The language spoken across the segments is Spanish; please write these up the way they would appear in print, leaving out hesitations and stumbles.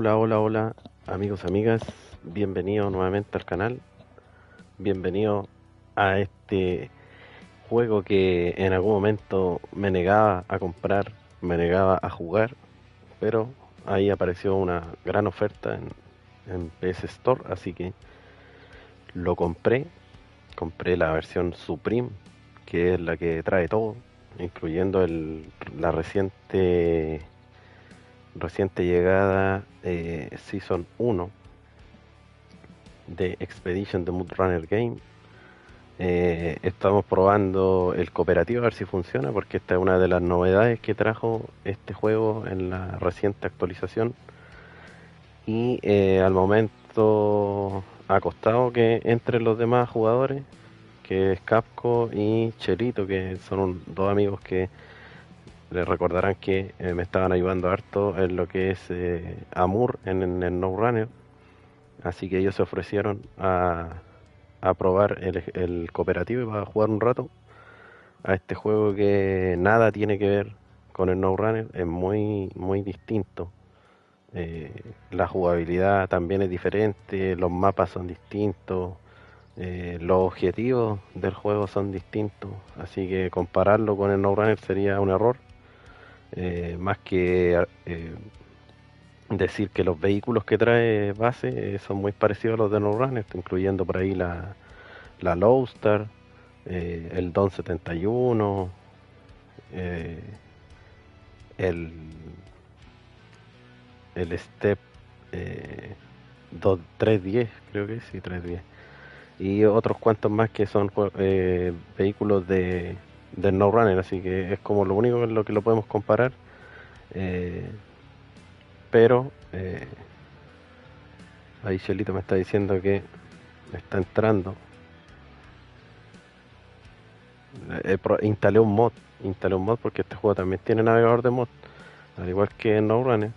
Hola, hola, hola, amigos, amigas, bienvenidos nuevamente al canal, bienvenido a este juego que en algún momento me negaba a comprar, me negaba a jugar, pero ahí apareció una gran oferta en PS Store, así que lo compré, compré la versión Supreme, que es la que trae todo, incluyendo la reciente llegada Season 1 de Expedition The Mood Runner Game. Estamos probando el cooperativo a ver si funciona, porque esta es una de las novedades que trajo este juego en la reciente actualización. Y al momento ha costado que entre los demás jugadores, que es Capco y Chelito, que son dos amigos que les recordarán que me estaban ayudando harto en lo que es Amur en el No Runner. Así que ellos se ofrecieron a probar el cooperativo y para jugar un rato a este juego que nada tiene que ver con el No Runner, es muy distinto. La jugabilidad también es diferente, los mapas son distintos, los objetivos del juego son distintos, así que compararlo con el No Runner sería un error. Más que decir que los vehículos que trae base son muy parecidos a los de No Runner, incluyendo por ahí la Lowstar, el Don 71, eh, el, el Step 310, creo que sí, 310. Y otros cuantos más que son vehículos del No Runner, así que es como lo único en lo que lo podemos comparar. eh, pero ahí Chelito me está diciendo que está entrando. Instalé un mod porque este juego también tiene navegador de mod, al igual que en No Runner.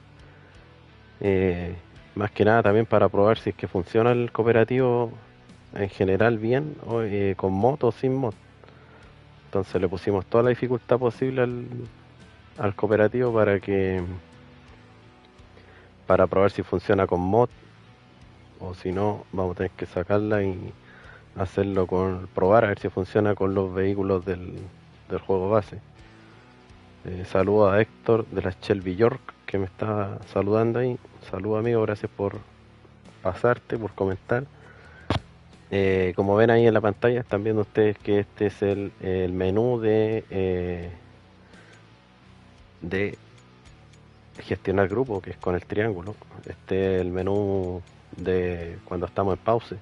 Eh, Más que nada también para probar si es que funciona el cooperativo en general bien, o, con mod o sin mod. Entonces le pusimos toda la dificultad posible al cooperativo para probar si funciona con mod, o si no vamos a tener que sacarla y hacerlo probar a ver si funciona con los vehículos del juego base. Saludo a Héctor de la Shelby York que me está saludando ahí. Saludo amigo, gracias por pasarte, por comentar. Como ven ahí en la pantalla, están viendo ustedes que este es el menú de gestionar grupo, que es con el triángulo. Este es el menú de cuando estamos en pause.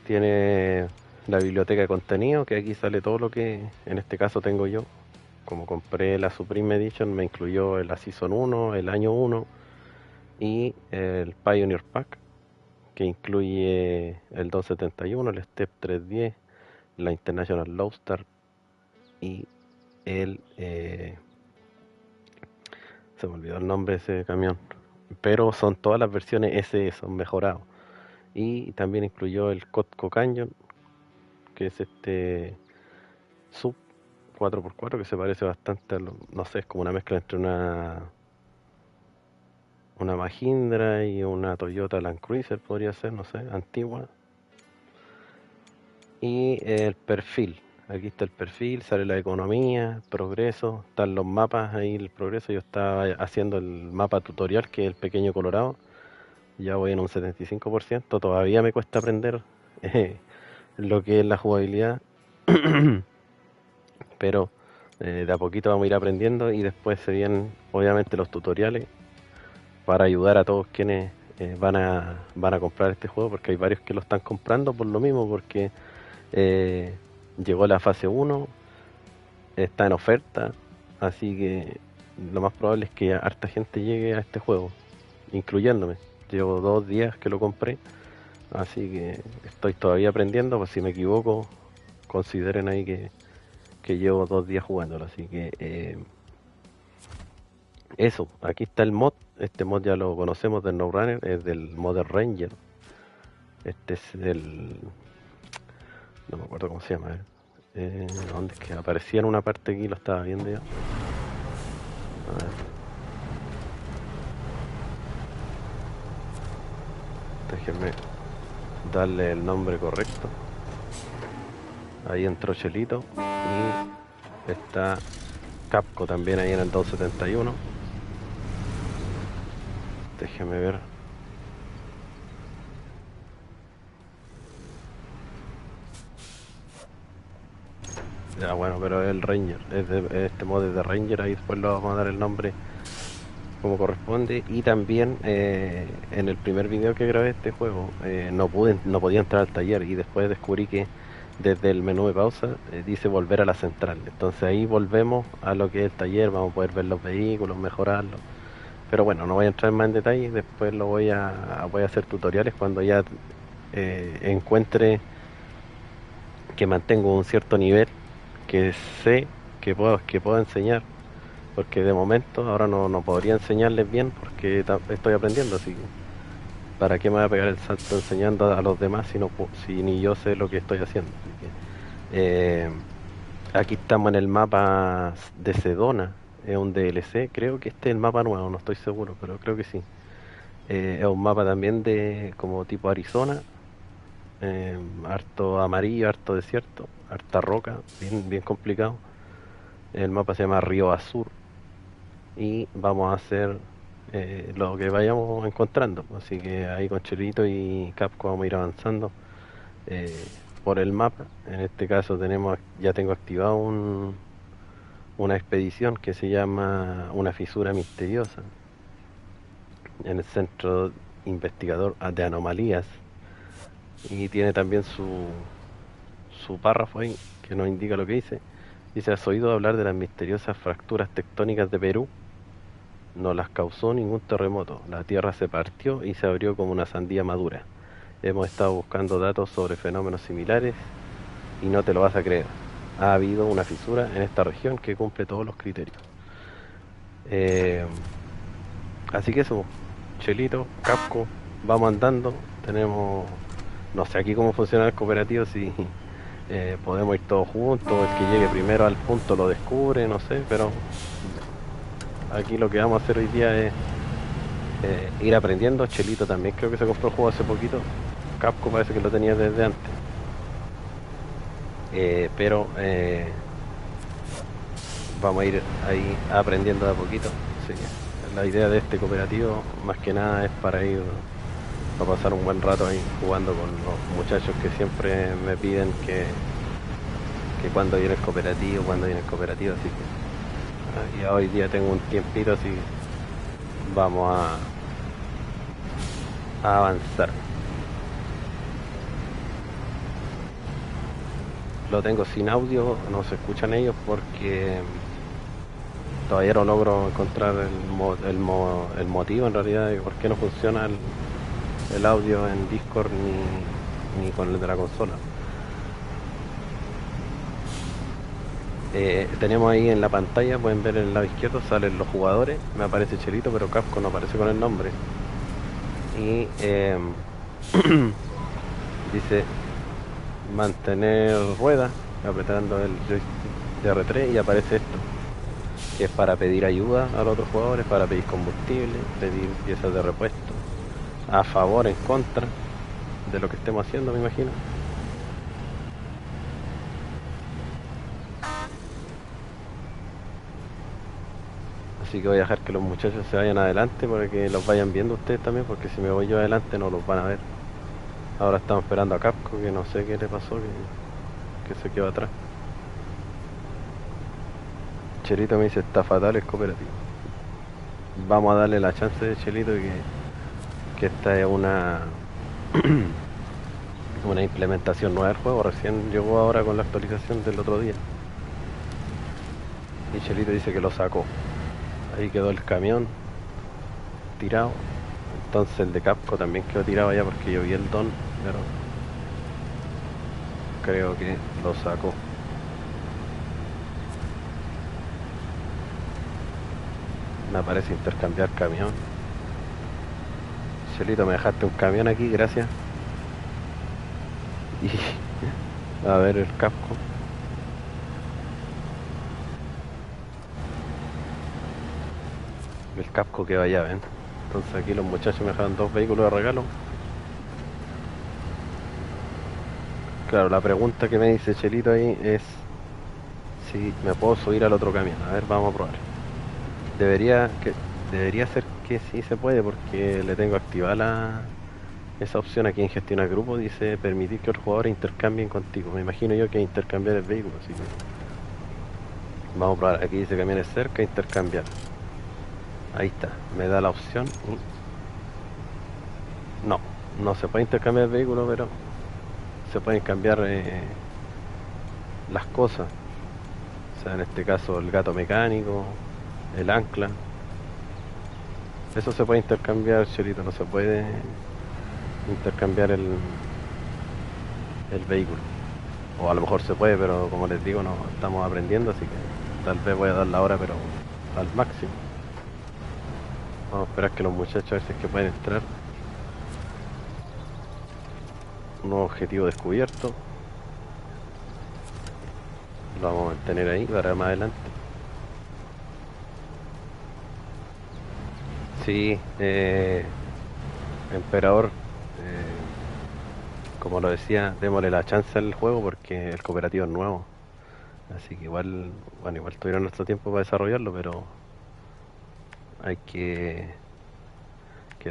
Tiene la biblioteca de contenido, que aquí sale todo lo que en este caso tengo yo. Como compré la Supreme Edition, me incluyó la Season 1, el año 1 y el Pioneer Pack, que incluye el 271, el Step 310, la International Lowstar y el... se me olvidó el nombre de ese camión. Pero son todas las versiones SE, son mejorados. Y también incluyó el Cotco Canyon, que es este sub 4x4 que se parece bastante no sé, es como una mezcla entre una Mahindra y una Toyota Land Cruiser, podría ser, no sé, antigua. Y el perfil, aquí está el perfil, sale la economía, progreso, están los mapas ahí, el progreso. Yo estaba haciendo el mapa tutorial, que es el pequeño colorado, ya voy en un 75%, todavía me cuesta aprender eh, lo que es la jugabilidad, pero de a poquito vamos a ir aprendiendo y después se vienen obviamente los tutoriales para ayudar a todos quienes van a comprar este juego, porque hay varios que lo están comprando por lo mismo, porque eh, llegó la fase 1, está en oferta, así que lo más probable es que harta gente llegue a este juego, incluyéndome. Llevo 2 días que lo compré, así que estoy todavía aprendiendo, pues si me equivoco, consideren ahí que llevo 2 días jugándolo, así que eso, aquí está el mod. Este mod ya lo conocemos del No Runner, es del Model Ranger. Este es no me acuerdo cómo se llama. ¿Dónde es que aparecía en una parte aquí? Lo estaba viendo yo. A ver. Déjenme darle el nombre correcto. Ahí entró Chelito y está Capco también ahí en el 271. Déjenme ver. Ya bueno, pero es el Ranger, este modo es de Ranger, ahí después le vamos a dar el nombre como corresponde. Y también en el primer video que grabé este juego no podía entrar al taller, y después descubrí que desde el menú de pausa dice volver a la central. Entonces ahí volvemos a lo que es el taller, vamos a poder ver los vehículos, mejorarlos. Pero bueno, no voy a entrar más en detalle, después voy a hacer tutoriales cuando ya encuentre que mantengo un cierto nivel, que sé que puedo enseñar, porque de momento ahora no podría enseñarles bien porque estoy aprendiendo, así que ¿para qué me voy a pegar el salto enseñando a los demás si ni yo sé lo que estoy haciendo? Así que, eh, aquí estamos en el mapa de Sedona, es un DLC, creo que este es el mapa nuevo, no estoy seguro, pero creo que sí. Es un mapa también de como tipo Arizona, harto amarillo, harto desierto, harta roca, bien complicado. El mapa se llama Río Azul y vamos a hacer lo que vayamos encontrando. Así que ahí con Chelito y Capco vamos a ir avanzando eh, por el mapa. En este caso ya tengo activado una expedición que se llama Una fisura misteriosa en el Centro Investigador de Anomalías, y tiene también su párrafo ahí que nos indica lo que dice. Dice: ¿has oído hablar de las misteriosas fracturas tectónicas de Perú? No las causó ningún terremoto. La tierra se partió y se abrió como una sandía madura. Hemos estado buscando datos sobre fenómenos similares y no te lo vas a creer. Ha habido una fisura en esta región que cumple todos los criterios. Eh, Así que eso, Chelito, Capco, vamos andando. Tenemos, no sé aquí cómo funciona el cooperativo, si podemos ir todos juntos, el que llegue primero al punto lo descubre, no sé, pero aquí lo que vamos a hacer hoy día es ir aprendiendo. Chelito también creo que se compró el juego hace poquito. Capco parece que lo tenía desde antes. Pero vamos a ir ahí aprendiendo de a poquito. Así que la idea de este cooperativo más que nada es para ir a pasar un buen rato ahí jugando con los muchachos que siempre me piden que cuando viene el cooperativo, así que ya hoy día tengo un tiempito, así que vamos a avanzar. Lo tengo sin audio, no se escuchan ellos porque todavía no logro encontrar el motivo en realidad de por qué no funciona el audio en Discord ni con el de la consola. Tenemos ahí en la pantalla, pueden ver en el lado izquierdo, salen los jugadores, me aparece Chelito, pero Capco no aparece con el nombre. Y dice mantener rueda, apretando el joystick de R3 y aparece esto, que es para pedir ayuda a los otros jugadores, para pedir combustible, pedir piezas de repuesto, a favor, en contra de lo que estemos haciendo, me imagino. Así que voy a dejar que los muchachos se vayan adelante para que los vayan viendo ustedes también, porque si me voy yo adelante no los van a ver. Ahora estamos esperando a Capco, que no sé qué le pasó, que se quedó atrás. Chelito me dice: está fatal el cooperativo. Vamos a darle la chance de Chelito que esta es una implementación nueva del juego, recién llegó ahora con la actualización del otro día. Y Chelito dice que lo sacó. Ahí quedó el camión tirado. Entonces el de Capco también quedó tirado allá porque yo vi el don, pero creo que lo sacó. Me aparece intercambiar camión. Chelito, me dejaste un camión aquí, gracias. Y a ver el Capco. El Capco que vaya, ven. Entonces aquí los muchachos me dejaron dos vehículos de regalo. Claro, la pregunta que me dice Chelito ahí es si me puedo subir al otro camión. A ver, vamos a probar. Debería que debería ser que sí se puede porque le tengo activada esa opción aquí en gestión al grupo. Dice permitir que otros jugadores intercambien contigo. Me imagino yo que intercambiar el vehículo, así que vamos a probar. Aquí dice camiones cerca, intercambiar. Ahí está, me da la opción y no, no se puede intercambiar el vehículo, pero se pueden cambiar las cosas. O sea, en este caso el gato mecánico, el ancla. Eso se puede intercambiar, Chelito, no se puede intercambiar el vehículo. O a lo mejor se puede, pero como les digo, no estamos aprendiendo, así que tal vez voy a dar la hora, pero al máximo. Vamos a esperar que los muchachos a ver si es que pueden entrar. Un nuevo objetivo descubierto. Lo vamos a mantener ahí para más adelante. Sí, Emperador, como lo decía, démosle la chance al juego porque el cooperativo es nuevo. Así que igual, bueno, igual tuvieron nuestro tiempo para desarrollarlo, pero hay que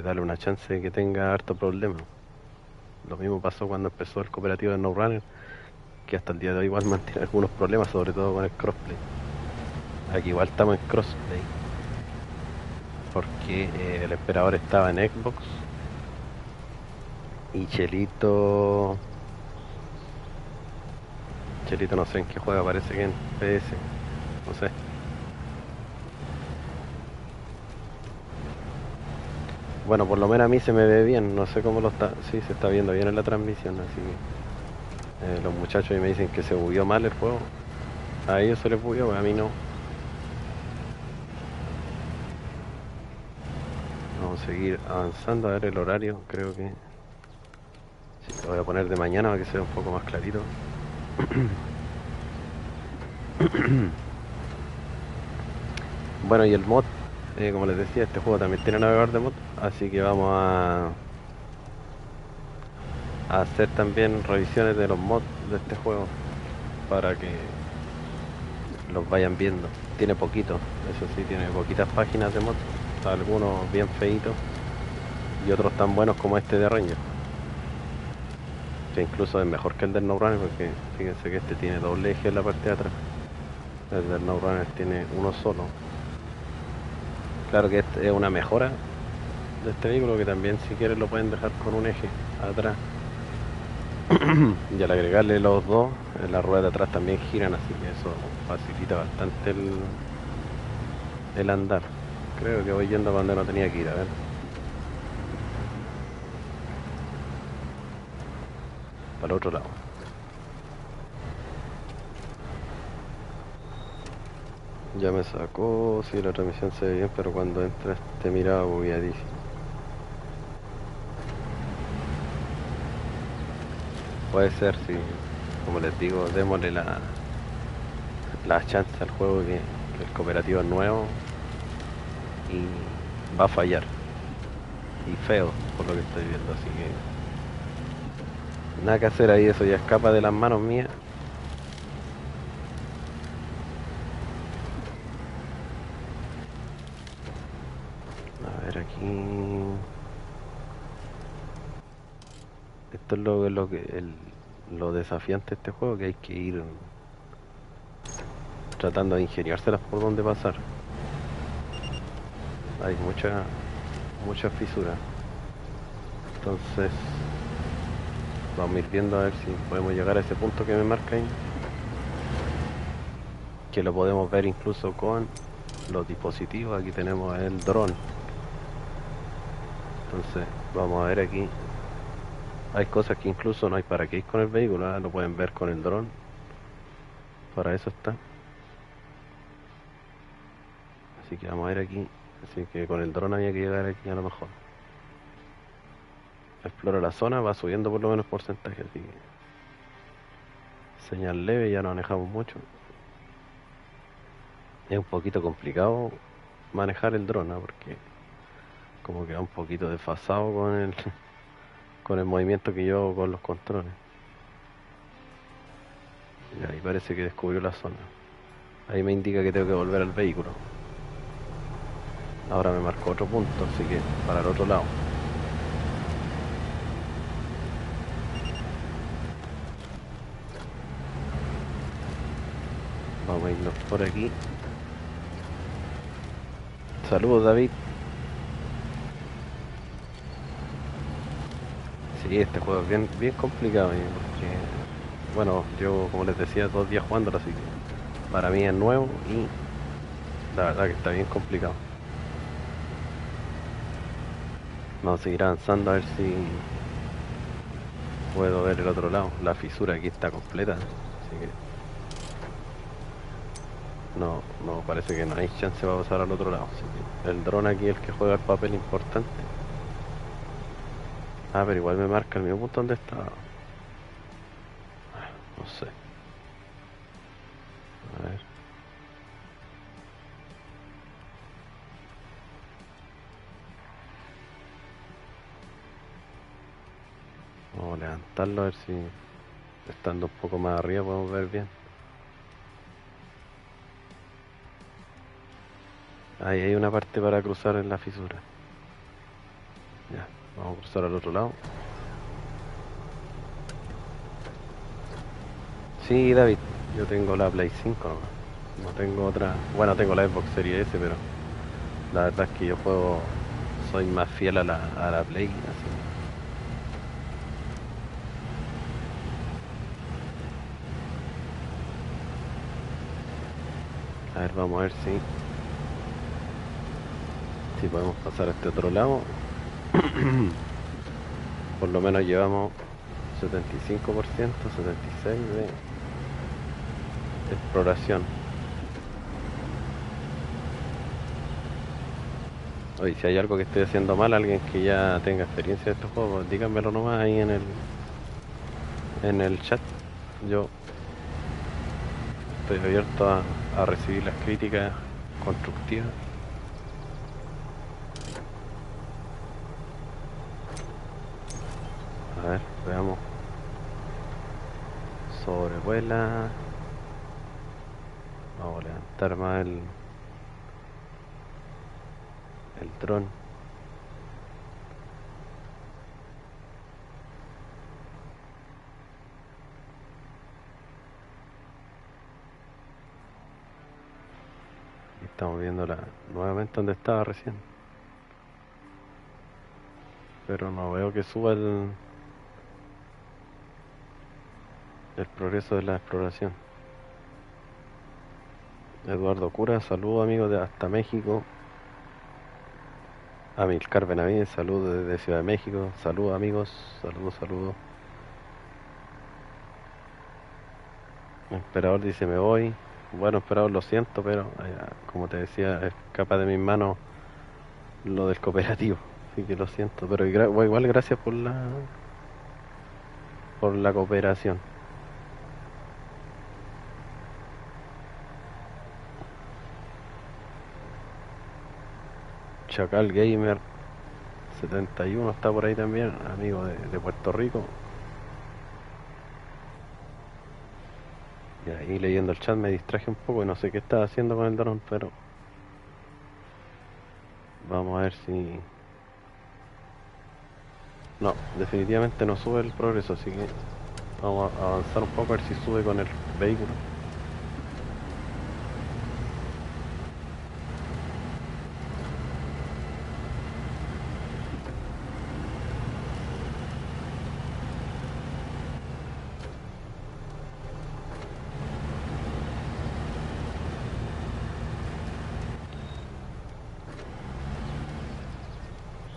darle una chance de que tenga harto problema. Lo mismo pasó cuando empezó el cooperativo de NoRunner, que hasta el día de hoy igual mantiene algunos problemas, sobre todo con el crossplay. Aquí igual estamos en crossplay, porque el emperador estaba en Xbox y Chelito no sé en qué juega, parece que en PS, no sé. Bueno, por lo menos a mí se me ve bien, no sé cómo lo está, sí, se está viendo bien en la transmisión, así que los muchachos ahí me dicen que se bugueó mal el juego. A ellos se les bugueó, a mí no. Vamos a seguir avanzando, a ver el horario, creo que sí, lo voy a poner de mañana para que sea un poco más clarito. Bueno, y el mod, como les decía, este juego también tiene navegador de mod, así que vamos a hacer también revisiones de los mods de este juego para que los vayan viendo. Tiene poquito, eso sí, tiene poquitas páginas de mods, algunos bien feitos y otros tan buenos como este de Ranger, que incluso es mejor que el del NoRunner porque fíjense que este tiene doble eje en la parte de atrás, el del NoRunner tiene uno solo. Claro que este es una mejora de este vehículo que también si quieren lo pueden dejar con un eje atrás. Y al agregarle los dos, las ruedas de atrás también giran, así que eso facilita bastante el andar. Creo que voy yendo a donde no tenía que ir, a ver. Para el otro lado. Ya me sacó, sí, la transmisión se ve bien, pero cuando entra este miraba bugueadísimo. Puede ser, si, como les digo, démosle la chance al juego que el cooperativo es nuevo y va a fallar. Y feo, por lo que estoy viendo, así que nada que hacer ahí, eso ya escapa de las manos mías. A ver aquí. Esto es lo desafiante de este juego, que hay que ir tratando de ingeniárselas por dónde pasar. Hay mucha fisura. Entonces, vamos a ir viendo a ver si podemos llegar a ese punto que me marca ahí. Que lo podemos ver incluso con los dispositivos. Aquí tenemos el dron. Entonces, vamos a ver aquí. Hay cosas que incluso no hay para qué ir con el vehículo, ¿ah? Lo pueden ver con el dron. Para eso está. Así que vamos a ver aquí. Así que con el dron había que llegar aquí a lo mejor. Explora la zona, va subiendo por lo menos porcentaje, así que señal leve, ya no manejamos mucho. Es un poquito complicado manejar el dron, ¿no? Porque como que va un poquito desfasado con el con el movimiento que yo hago con los controles. Y ahí parece que descubrió la zona. Ahí me indica que tengo que volver al vehículo. Ahora me marcó otro punto, así que para el otro lado. Vamos a irnos por aquí. Saludos, David. Sí, este juego es bien complicado, porque, bueno, yo como les decía, 2 días jugándolo, así que para mí es nuevo y la verdad que está bien complicado. Vamos a seguir avanzando a ver si puedo ver el otro lado. La fisura aquí está completa, así que no parece que no hay chance para pasar al otro lado. Así que el dron aquí es el que juega el papel importante. Ah, pero igual me marca el mismo punto donde estaba. No sé. A ver. Vamos a levantarlo a ver si estando un poco más arriba podemos ver bien. Ahí hay una parte para cruzar en la fisura. Ya, vamos a cruzar al otro lado. Sí, David, yo tengo la Play 5 nomás. No tengo otra. Bueno, tengo la Xbox Series S, pero la verdad es que yo juego, soy más fiel a la Play, así. A ver, vamos a ver si podemos pasar a este otro lado. Por lo menos llevamos 75%, 76% de exploración. Oye, si hay algo que estoy haciendo mal, alguien que ya tenga experiencia de estos juegos, pues díganmelo nomás ahí en el chat. Yo estoy abierto a recibir las críticas constructivas. A ver, veamos. Sobrevuela. Vamos a levantar más el dron. Y estamos viendo nuevamente donde estaba recién. Pero no veo que suba el progreso de la exploración. Eduardo Cura, saludos amigos de hasta México. Amilcar Benavides, saludos desde Ciudad de México. Saludos amigos, saludos. Emperador dice me voy. Bueno, Emperador, lo siento, pero como te decía, escapa de mis manos lo del cooperativo. Así que lo siento, pero igual gracias por la cooperación. Chacal Gamer 71 está por ahí también, amigo de Puerto Rico. Y ahí leyendo el chat me distraje un poco y no sé qué estaba haciendo con el dron, pero vamos a ver si... No, definitivamente no sube el progreso, así que vamos a avanzar un poco a ver si sube con el vehículo.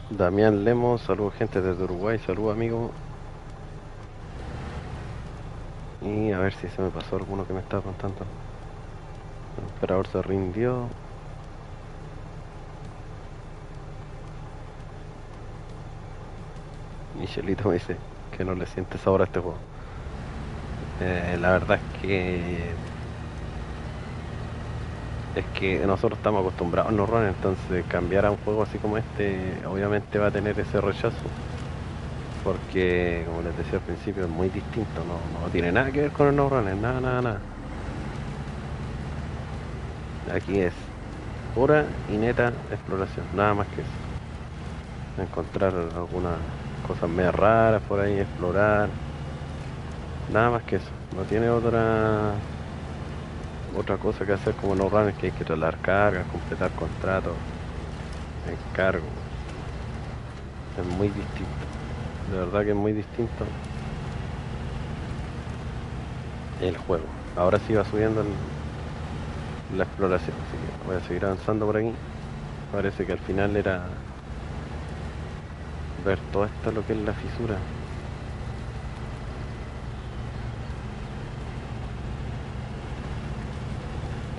Damián Lemos, saludos gente desde Uruguay, saludos amigo. Y a ver si se me pasó alguno que me estaba contando. El emperador se rindió. Michelito me dice que no le siente sabor a este juego. La verdad es que nosotros estamos acostumbrados a los runners, entonces cambiar a un juego así como este obviamente va a tener ese rechazo. porque como les decía al principio es muy distinto, no tiene nada que ver con el SnowRunner, nada. Aquí es pura y neta exploración, nada más que eso. Encontrar algunas cosas medio raras por ahí, explorar, nada más que eso. No tiene otra cosa que hacer como SnowRunner, que hay que trasladar cargas, completar contratos, encargos. Es muy distinto, de verdad que es muy distinto el juego. Ahora sí va subiendo la exploración, así que voy a seguir avanzando por aquí. Parece que al final era ver todo esto lo que es la fisura.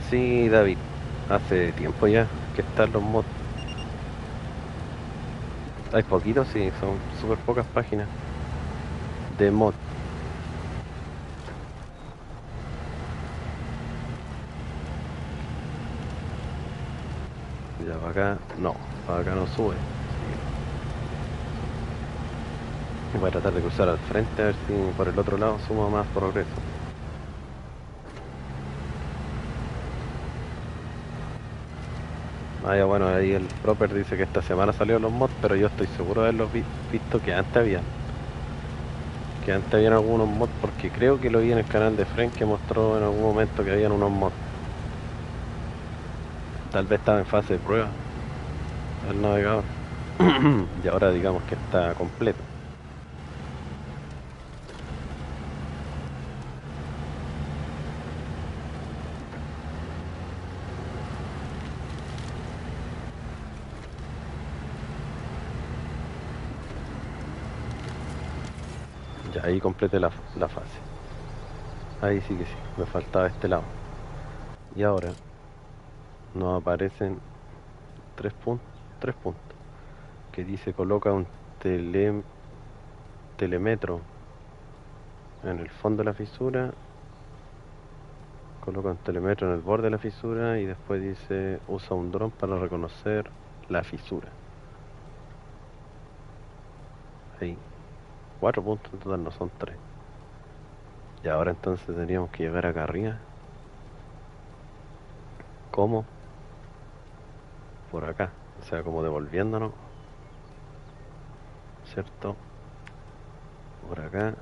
Sí, David, hace tiempo ya que están los mods. Hay poquitos, sí, son súper pocas páginas de mod. Ya para acá no sube. Y voy a tratar de cruzar al frente a ver si por el otro lado suma más progreso. Ah, ya bueno, ahí el Proper dice que esta semana salieron los mods, pero yo estoy seguro de haberlos visto que antes habían algunos mods, porque creo que lo vi en el canal de Frank que mostró en algún momento que habían unos mods. Tal vez estaba en fase de prueba el navegador. Y ahora digamos que está completo. Ya ahí completé la fase. Ahí sí que sí, me faltaba este lado. Y ahora nos aparecen tres puntos. Que dice coloca un tele, telemetro en el fondo de la fisura. Coloca un telemetro en el borde de la fisura y después dice usa un dron para reconocer la fisura. Ahí, 4 puntos en total, no son tres. Y ahora entonces tendríamos que llegar acá arriba. ¿Cómo? Por acá. O sea, como devolviéndonos, ¿cierto? Por acá.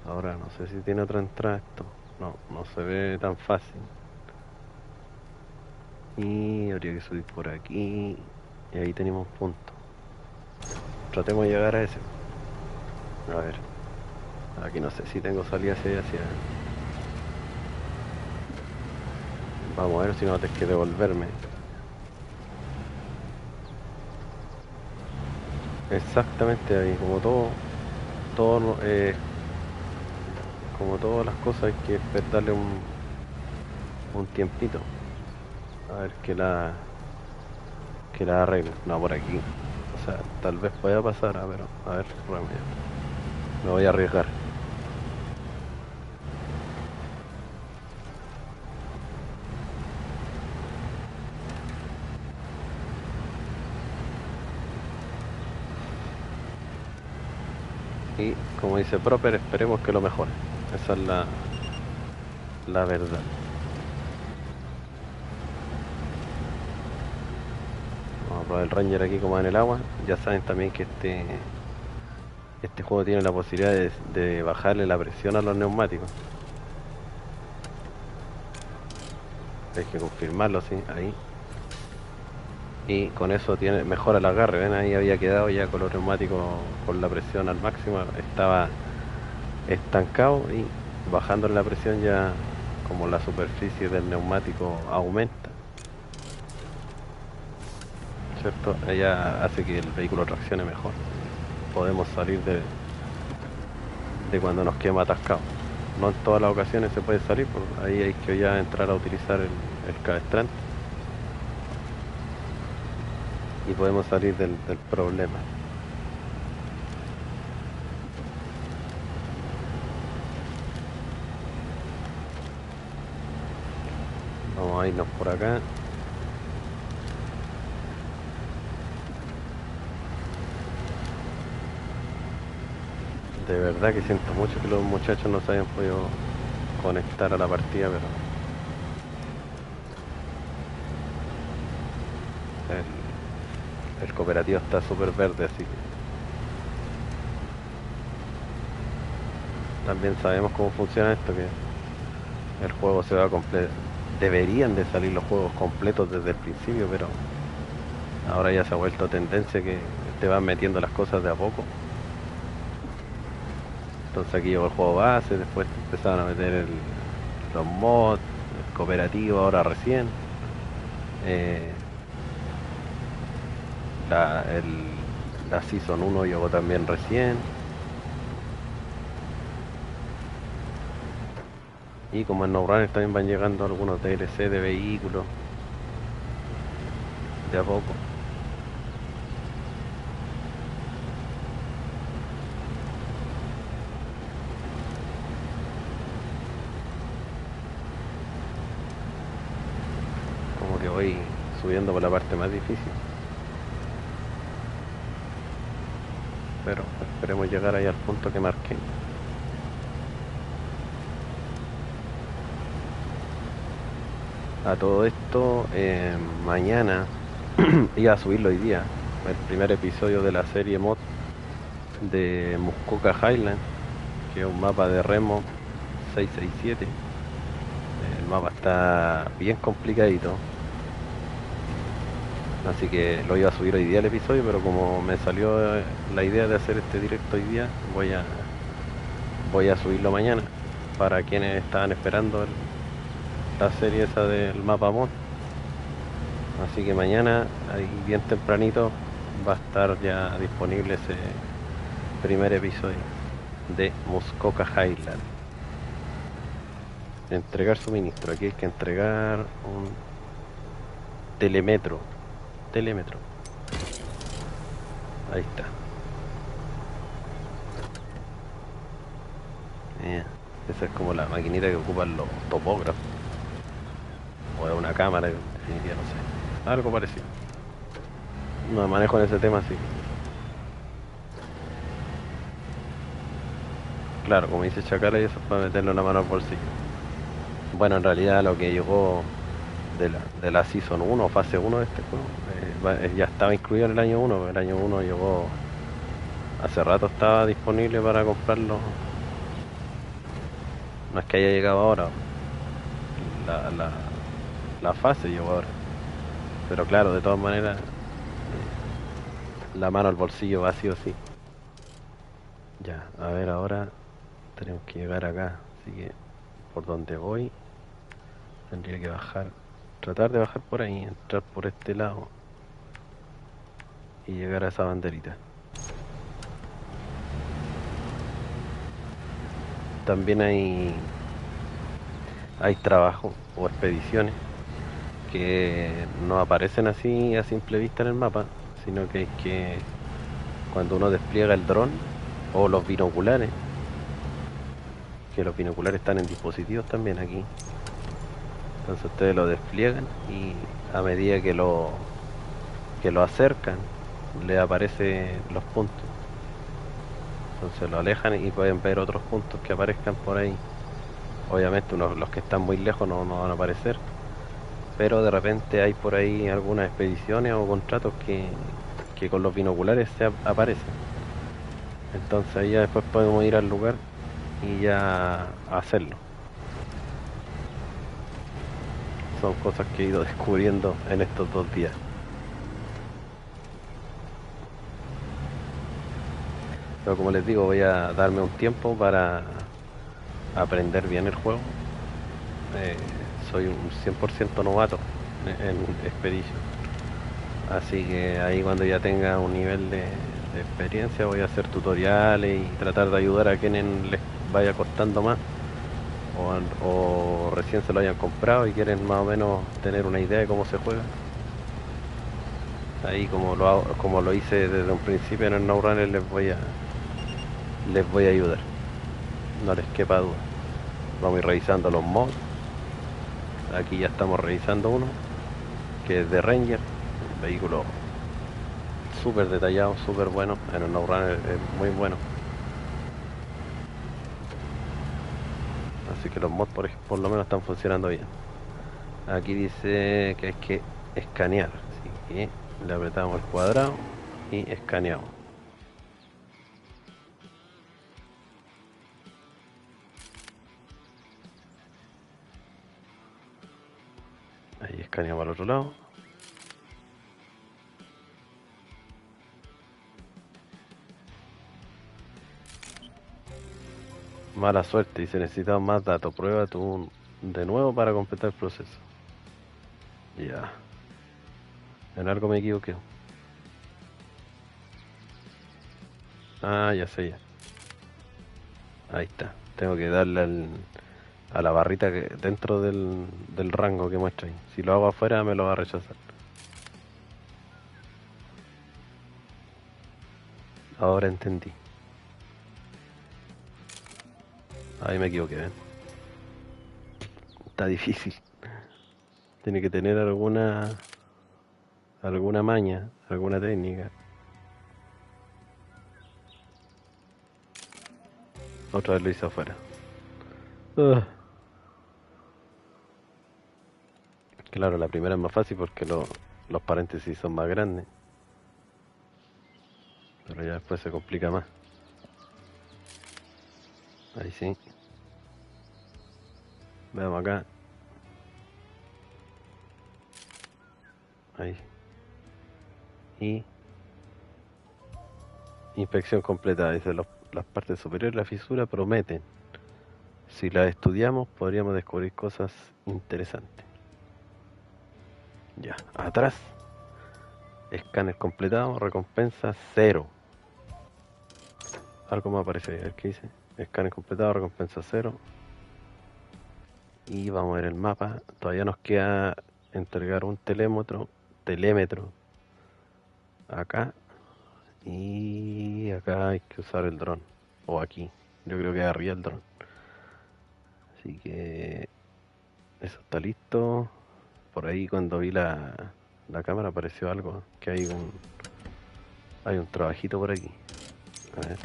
Ahora no sé si tiene otra entrada esto. No se ve tan fácil. Y habría que subir por aquí. Y ahí tenemos un punto. Tratemos de llegar a ese. A ver. Aquí no sé si tengo salida hacia. Vamos a ver si no tengo que devolverme. Exactamente ahí, todo, como todas las cosas hay que darle un tiempito. A ver que la arregle. No, por aquí. O sea, tal vez pueda pasar, a ver, me voy a arriesgar. Y como dice Proper, esperemos que lo mejore. Esa es la verdad. Vamos a probar el Ranger aquí como en el agua. Ya saben también que este juego tiene la posibilidad de bajarle la presión a los neumáticos. Hay que confirmarlo, sí, ahí. Y con eso mejora el agarre. Ven, ahí había quedado ya con los neumáticos con la presión al máximo. Estaba estancado y bajando la presión ya como la superficie del neumático aumenta, ¿cierto? Ella hace que el vehículo traccione mejor. Podemos salir de cuando nos quema atascado. No en todas las ocasiones se puede salir, ahí hay que ya entrar a utilizar el cabestrante y podemos salir del problema. Vamos a irnos por acá. De verdad que siento mucho que los muchachos no se hayan podido conectar a la partida, pero el cooperativo está súper verde, así que también sabemos cómo funciona esto, que el juego se va a completar. Deberían de salir los juegos completos desde el principio, pero ahora ya se ha vuelto tendencia que te van metiendo las cosas de a poco. Entonces aquí llegó el juego base, después empezaron a meter los mods, el cooperativo ahora recién. Eh, la, el- la Season 1 llegó también recién. Y como en No Runner también van llegando algunos DLC de vehículos de a poco. Como que voy subiendo por la parte más difícil. Pero esperemos llegar ahí al punto que marqué. A todo esto, mañana iba a subirlo hoy día, el primer episodio de la serie mod de Muskoka Highland, que es un mapa de remo 667. El mapa está bien complicadito, así que lo iba a subir hoy día el episodio, pero como me salió la idea de hacer este directo hoy día, voy a subirlo mañana para quienes estaban esperando la serie esa del mapa mod. Así que mañana, ahí bien tempranito, va a estar ya disponible ese primer episodio de Muskoka Highland. Entregar suministro. Aquí hay que entregar un telemetro. Telemetro. Ahí está. Esa es como la maquinita que ocupan los topógrafos. O es una cámara, en definitiva, no sé. Algo parecido. No me manejo en ese tema, así. Claro, como dice Chacara, y eso es para meterle una mano al bolsillo. Bueno, en realidad lo que llegó de la Season 1, fase 1 de este juego, ya estaba incluido en el año 1, el año 1 llegó, hace rato estaba disponible para comprarlo. No es que haya llegado ahora, la, la, la fase llegó ahora. Pero claro, de todas maneras, la mano al bolsillo va sí o sí. Ya, a ver, ahora tenemos que llegar acá. Así que por donde voy, tendría que bajar, tratar de bajar por ahí, entrar por este lado y llegar a esa banderita. También hay trabajos o expediciones que no aparecen así a simple vista en el mapa, sino que es que cuando uno despliega el dron o los binoculares, que los binoculares están en dispositivos también aquí, entonces ustedes lo despliegan y a medida que lo acercan, le aparecen los puntos. Entonces lo alejan y pueden ver otros puntos que aparezcan por ahí. Obviamente los que están muy lejos no van a aparecer, pero de repente hay por ahí algunas expediciones o contratos que con los binoculares aparecen. Entonces ahí ya después podemos ir al lugar y ya hacerlo. Son cosas que he ido descubriendo en estos 2 días. Pero como les digo, voy a darme un tiempo para aprender bien el juego. Eh, Soy un 100% novato en Expedition. Así que ahí cuando ya tenga un nivel de experiencia voy a hacer tutoriales y tratar de ayudar a quienes les vaya costando más o recién se lo hayan comprado y quieren más o menos tener una idea de cómo se juega. Ahí como lo hice desde un principio en el No Runner les voy a ayudar. No les quepa duda. Vamos a ir revisando los mods. Aquí ya estamos revisando uno que es de Ranger, un vehículo súper detallado, súper bueno. En el No Runner es muy bueno. Así que los mods por lo menos están funcionando bien. Aquí dice que hay que escanear, así que le apretamos el cuadrado y escaneamos. Ahí escaneamos al otro lado. Mala suerte, dice necesitamos más datos. Prueba tú de nuevo para completar el proceso. Ya. En algo me equivoqué. Ah, ya sé ya. Ahí está. Tengo que darle a la barrita que dentro del rango que muestra ahí. Si lo hago afuera me lo va a rechazar. Ahora entendí. Ahí me equivoqué, ¿ven? Está difícil. Tiene que tener alguna maña, alguna técnica. Otra vez lo hice afuera. Ah, claro, la primera es más fácil porque los paréntesis son más grandes. Pero ya después se complica más. Ahí sí. Veamos acá. Ahí. Y inspección completada. Dice las partes superiores de la fisura prometen. Si las estudiamos podríamos descubrir cosas interesantes. Ya, atrás. Escáner completado, recompensa 0. Algo más aparece ahí, a ver qué dice. Escáner completado, recompensa 0. Y vamos a ver el mapa. Todavía nos queda entregar un telémetro acá. Y acá hay que usar el dron. O aquí. Yo creo que arriba el dron. Así que eso está listo. Por ahí cuando vi la cámara apareció algo. Que hay un trabajito por aquí. A ver.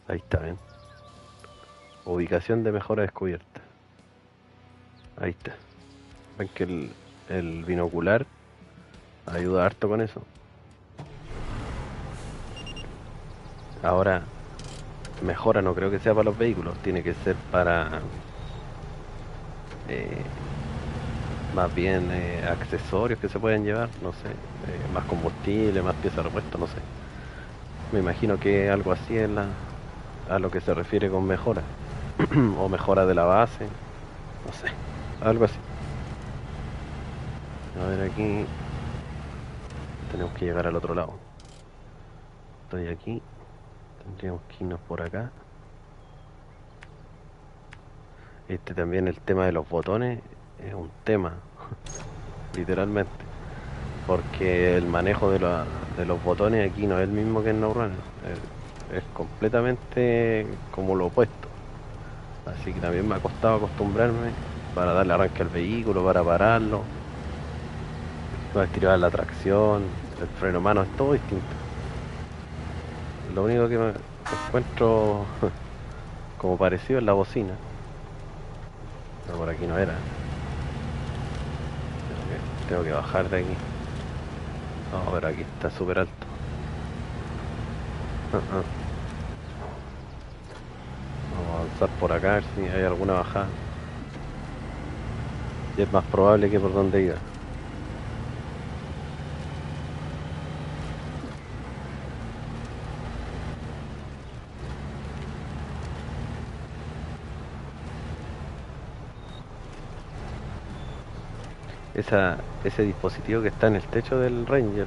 Ahí está, ¿ven? Ubicación de mejora descubierta. Ahí está. Ven que el binocular ayuda harto con eso. Ahora, mejora no creo que sea para los vehículos, tiene que ser para eh, más bien accesorios que se pueden llevar, no sé, más combustible, más piezas de repuesto, no sé. Me imagino que algo así es a lo que se refiere con mejora, o mejora de la base, no sé, algo así. A ver aquí, tenemos que llegar al otro lado. Estoy aquí, tendríamos que irnos por acá. Este también el tema de los botones es un tema, literalmente, porque el manejo de los botones aquí no es el mismo que en NoRunner, es completamente como lo opuesto, así que también me ha costado acostumbrarme para darle arranque al vehículo, para pararlo, para estirar la tracción, el freno a mano, es todo distinto. Lo único que me encuentro como parecido es la bocina, pero por aquí no era. Tengo que bajar de aquí. No, pero aquí está súper alto. Vamos a avanzar por acá a ver si hay alguna bajada. Y es más probable que por donde iba. Ese dispositivo que está en el techo del Ranger,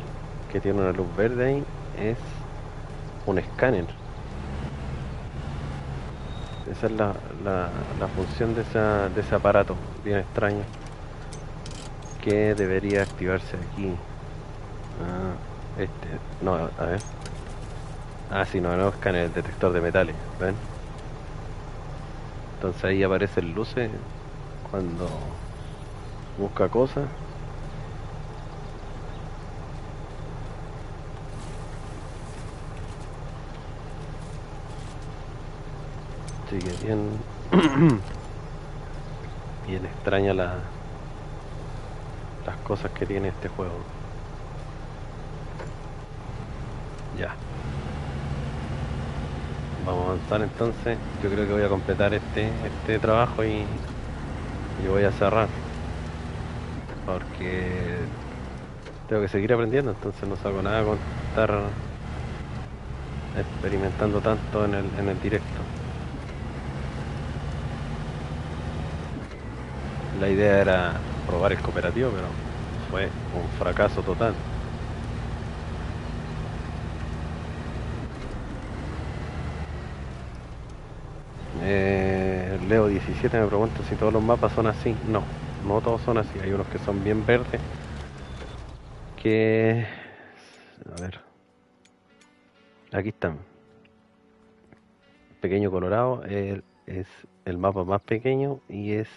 que tiene una luz verde ahí, es un escáner. Esa es la función de ese aparato, bien extraño, que debería activarse aquí. No, a ver. Ah, sí, no escáner, el detector de metales, ¿ven? Entonces ahí aparecen luces cuando busca cosas. Así que bien. bien extraña las cosas que tiene este juego. Ya, vamos a avanzar entonces. Yo creo que voy a completar este trabajo y voy a cerrar. Porque tengo que seguir aprendiendo, entonces no saco nada con estar experimentando tanto en el directo. La idea era probar el cooperativo, pero fue un fracaso total. Leo 17 me pregunta si todos los mapas son así. No, no todos son así. Hay unos que son bien verdes. Que... A ver. Aquí están. Pequeño Colorado es el mapa más pequeño y es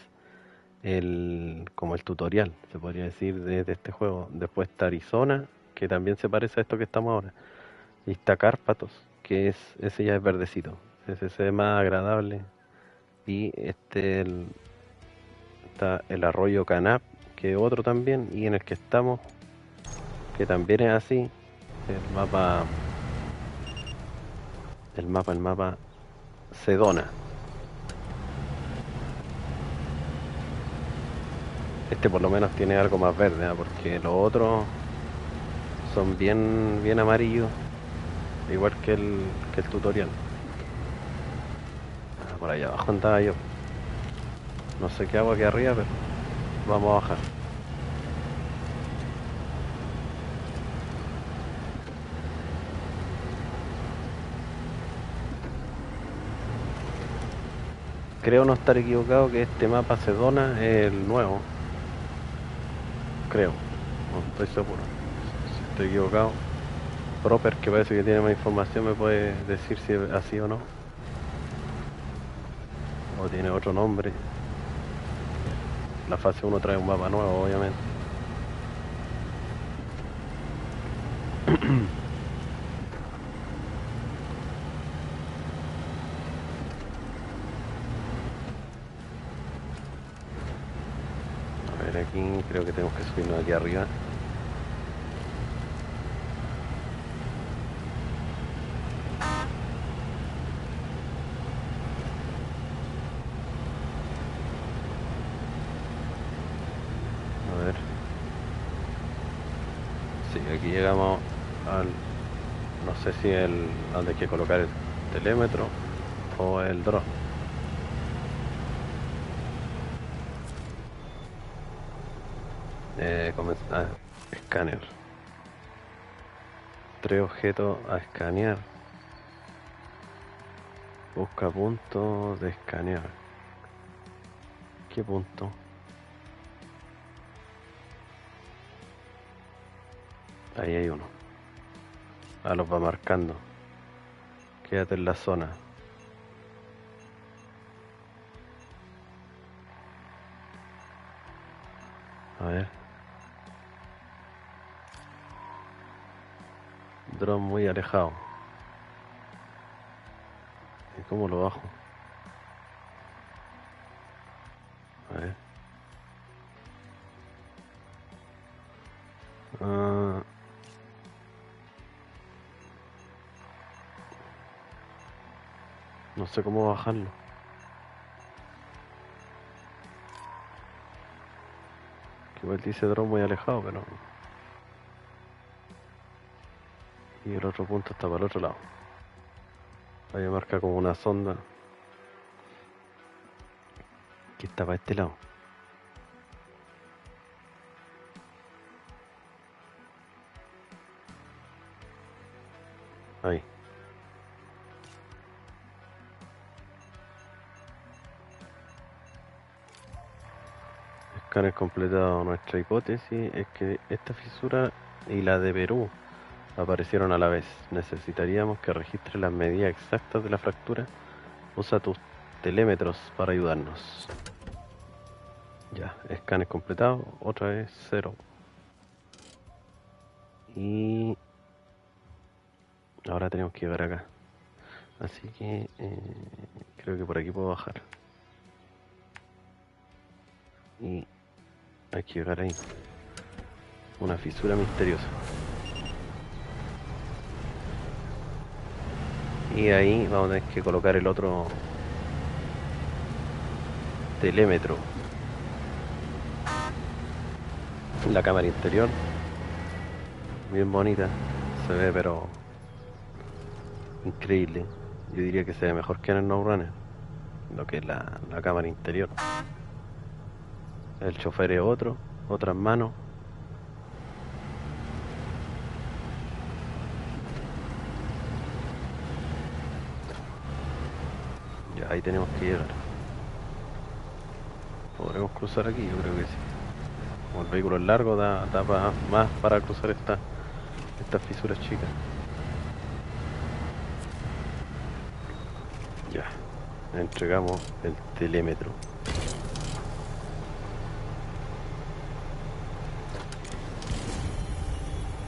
como el tutorial, se podría decir, de este juego. Después está Arizona, que también se parece a esto que estamos ahora. Y está Cárpatos, ese ya es verdecito. Ese se ve más agradable. Y está el arroyo Canap, que es otro también, y en el que estamos, que también es así. El mapa, el mapa Sedona. Este por lo menos tiene algo más verde, ¿eh? Porque los otros son bien amarillos, igual que el tutorial. Ah, por allá abajo andaba yo. No sé qué hago aquí arriba, pero vamos a bajar. Creo no estar equivocado que este mapa Sedona es el nuevo. Creo, no estoy seguro. Si estoy equivocado, Proper, que parece que tiene más información, me puede decir si es así o no. O tiene otro nombre. La fase 1 trae un mapa nuevo, obviamente. A ver, aquí creo que tenemos que subirnos aquí arriba. A ver. Sí, aquí llegamos al... No sé si donde hay que colocar el telémetro o el drone. Escáner. 3 objetos a escanear. Busca puntos de escanear. ¿Qué punto? Ahí hay uno. Ah, los va marcando. Quédate en la zona. A ver. Drone muy alejado. ¿Y cómo lo bajo? A ver. Ah, no sé cómo bajarlo. Que igual dice drone muy alejado, pero... Y el otro punto está para el otro lado. Ahí marca como una sonda que está para este lado. Ahí. Escáner completado. Nuestra hipótesis es que esta fisura y la de Perú aparecieron a la vez. Necesitaríamos que registre las medidas exactas de la fractura. Usa tus telémetros para ayudarnos. Ya, escáner completado. Otra vez 0. Y ahora tenemos que llegar acá. Así que creo que por aquí puedo bajar. Y hay que llegar ahí. Una fisura misteriosa. Y ahí vamos a tener que colocar el otro telémetro. La cámara interior, bien bonita. Se ve pero increíble. Yo diría que se ve mejor que en el No Runner. Lo que es la cámara interior. El chofer es otro, otras manos. Ya ahí tenemos que llegar. ¿Podremos cruzar aquí? Yo creo que sí. Como el vehículo es largo, da más para cruzar estas fisuras chicas. Ya, entregamos el telémetro.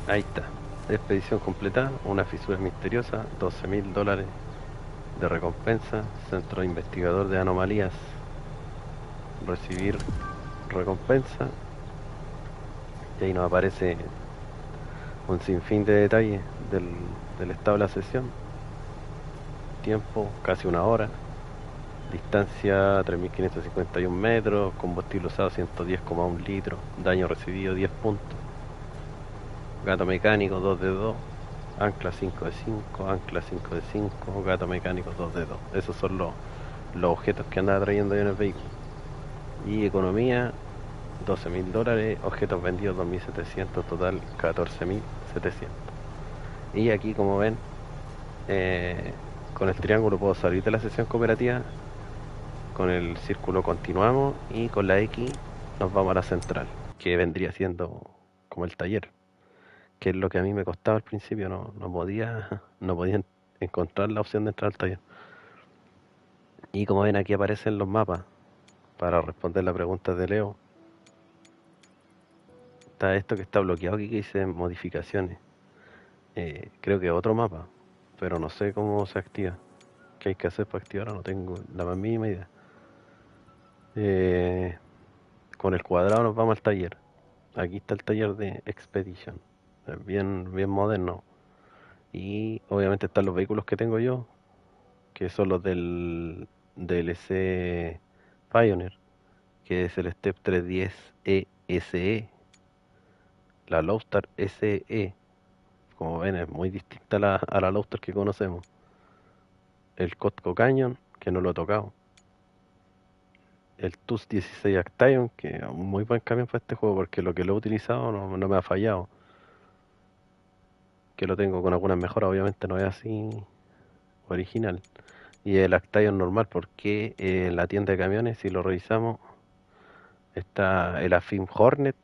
Ahí está. Expedición completada, una fisura misteriosa, $12.000 de recompensa, centro investigador de anomalías. Recibir recompensa. Y ahí nos aparece un sinfín de detalles del estado de la sesión. Tiempo, casi una hora. Distancia 3.551 metros. Combustible usado 110,1 litros. Daño recibido 10 puntos. Gato mecánico 2 de 2. Ancla 5 de 5. Ancla 5 de 5. Gato mecánico 2 de 2. Esos son los objetos que andaba trayendo yo en el vehículo. Y economía $12.000. Objetos vendidos 2.700. Total 14.700. Y aquí, como ven, eh, con el triángulo puedo salir de la sesión cooperativa, con el círculo continuamos y con la X nos vamos a la central, que vendría siendo como el taller, que es lo que a mí me costaba al principio, no podía, no podía encontrar la opción de entrar al taller. Y como ven aquí aparecen los mapas para responder la pregunta de Leo. Está esto que está bloqueado aquí que dice modificaciones. Creo que otro mapa, pero no sé cómo se activa. ¿Qué hay que hacer para activarlo? No tengo la más mínima idea. Eh, con el cuadrado nos vamos al taller. Aquí está el taller de Expedition. Es bien moderno. Y obviamente están los vehículos que tengo yo, que son los del DLC Pioneer, que es el Step 310 ESE, la Lowstar SE. Como ven, es muy distinta a la Lowstar que conocemos. El Costco Canyon, que no lo he tocado. El TUS 16 Action, que es un muy buen camión para este juego, porque lo que lo he utilizado no me ha fallado. Que lo tengo con algunas mejoras, obviamente no es así original. Y el Action normal, porque en la tienda de camiones, si lo revisamos, está el Afim Hornet,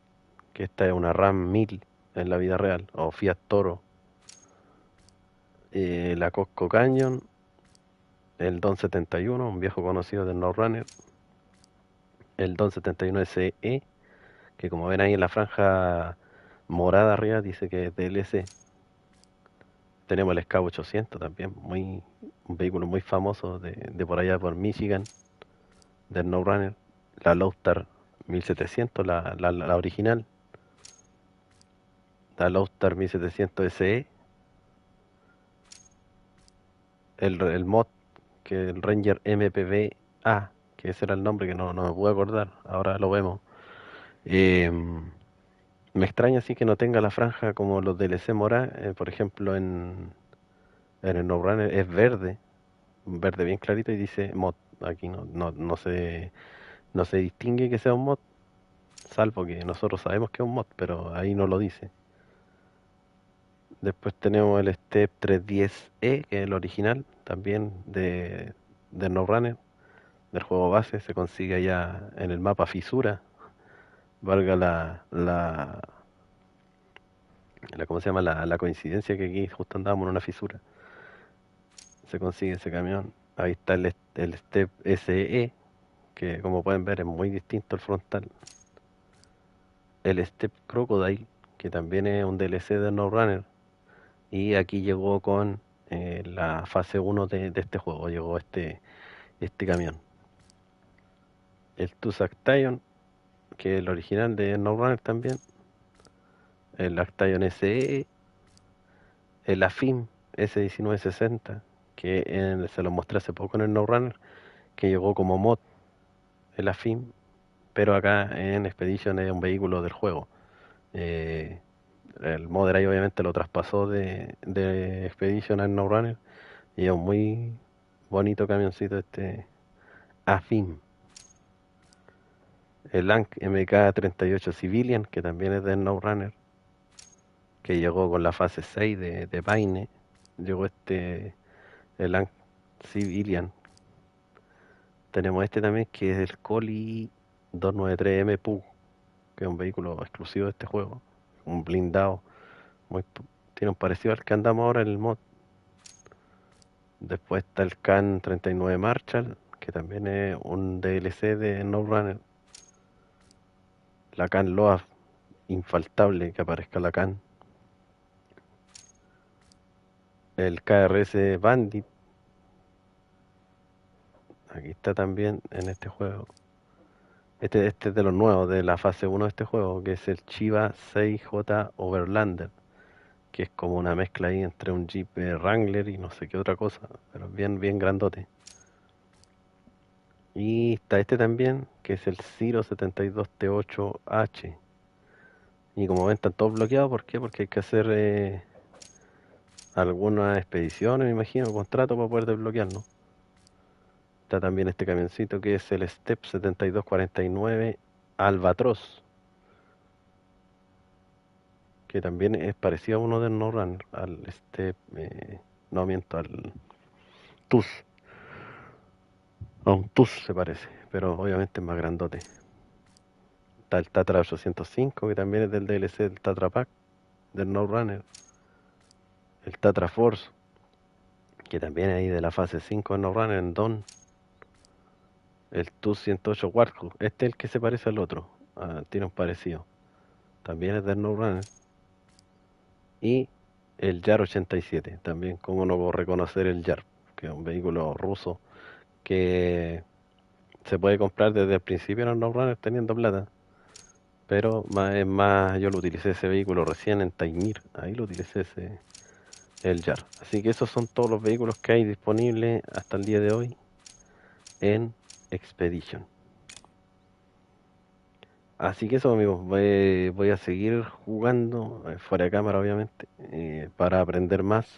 que esta es una Ram 1000 en la vida real, o Fiat Toro, la Costco Canyon, el Don 71, un viejo conocido del No Runner, el Don 71 SE, que como ven ahí en la franja morada arriba dice que es DLC. Tenemos el Scout 800 también, un vehículo muy famoso de por allá por Michigan, del No Runner. La Lowstar 1700, la original. La Lowstar 1700 SE. El mod, que el Ranger MPV-A, que ese era el nombre que no me puedo acordar, ahora lo vemos. Me extraña así que no tenga la franja como los DLC Mora, por ejemplo en el No Runner es verde, un verde bien clarito y dice mod. Aquí no se distingue que sea un mod, salvo que nosotros sabemos que es un mod, pero ahí no lo dice. Después tenemos el Step 310E, que es el original, también de No Runner, del juego base, se consigue allá en el mapa Fisura, valga ¿cómo se llama? La coincidencia que aquí justo andábamos en una fisura. Se consigue ese camión. Ahí está el Step SE, que como pueden ver es muy distinto al frontal. El Step Crocodile, que también es un DLC de No Runner. Y aquí llegó con la fase 1 de este juego, llegó este camión. El Tucson Action, que es el original de SnowRunner también, el Action SE, el AFIM S1960, que se lo mostré hace poco en el SnowRunner, que llegó como mod, el AFIM, pero acá en Expedition es un vehículo del juego. Eh, el modder ahí obviamente lo traspasó de Expedition a SnowRunner y es un muy bonito camioncito este AFIM. El Lank MK38 Civilian, que también es de SnowRunner, que llegó con la fase 6 de Paine. Llegó el Lank Civilian. Tenemos este también que es el Coli 293M PU, que es un vehículo exclusivo de este juego. Un blindado. Muy, tiene un parecido al que andamos ahora en el mod. Después está el Can 39 Marshall, que también es un DLC de SnowRunner. La Can Loaf, infaltable que aparezca la Can. El KRS Bandit, aquí está también en este juego. Este es de los nuevos, de la fase 1 de este juego, que es el Chiva 6J Overlander, que es como una mezcla ahí entre un Jeep Wrangler y no sé qué otra cosa, pero bien, bien grandote. Y está este también, que es el Ciro 72T8H. Y como ven, están todos bloqueados. ¿Por qué? Porque hay que hacer algunas expediciones, me imagino, contrato para poder desbloquearlo. Está también este camioncito que es el Step 7249 Albatros, que también es parecido a uno del No Run, al Step, no miento, al TUS. A un TUS se parece, pero obviamente es más grandote. Está el Tatra 805, que también es del DLC del Tatra Pack, del No Runner. El Tatra Force, que también es ahí de la fase 5 del No Runner, en Don. El TUS 108 Warthog, este es el que se parece al otro, tiene un parecido. También es del No Runner. Y el Yar 87, también como no puedo reconocer el Yar, que es un vehículo ruso que se puede comprar desde el principio en el No Runner teniendo plata. Pero es más, yo lo utilicé ese vehículo recién en Taimir, ahí lo utilicé el Yar. Así que esos son todos los vehículos que hay disponibles hasta el día de hoy en Expedition. Así que eso, amigos, voy a seguir jugando, fuera de cámara obviamente, para aprender más.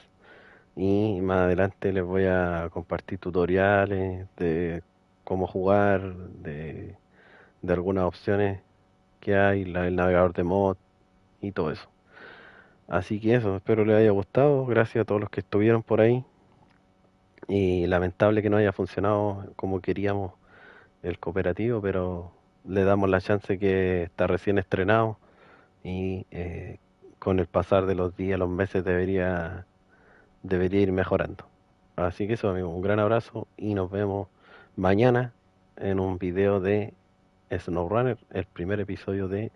Y más adelante les voy a compartir tutoriales de cómo jugar, de algunas opciones que hay, el navegador de mod y todo eso. Así que eso, espero les haya gustado. Gracias a todos los que estuvieron por ahí. Y lamentable que no haya funcionado como queríamos el cooperativo, pero le damos la chance que está recién estrenado y con el pasar de los días, los meses debería ir mejorando. Así que eso, amigos, un gran abrazo y nos vemos mañana en un video de SnowRunner, el primer episodio de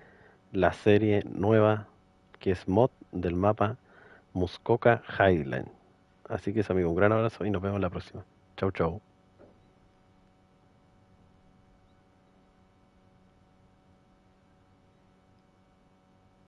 la serie nueva que es mod del mapa Muskoka Highland. Así que eso, amigo, un gran abrazo y nos vemos la próxima. Chau, chau.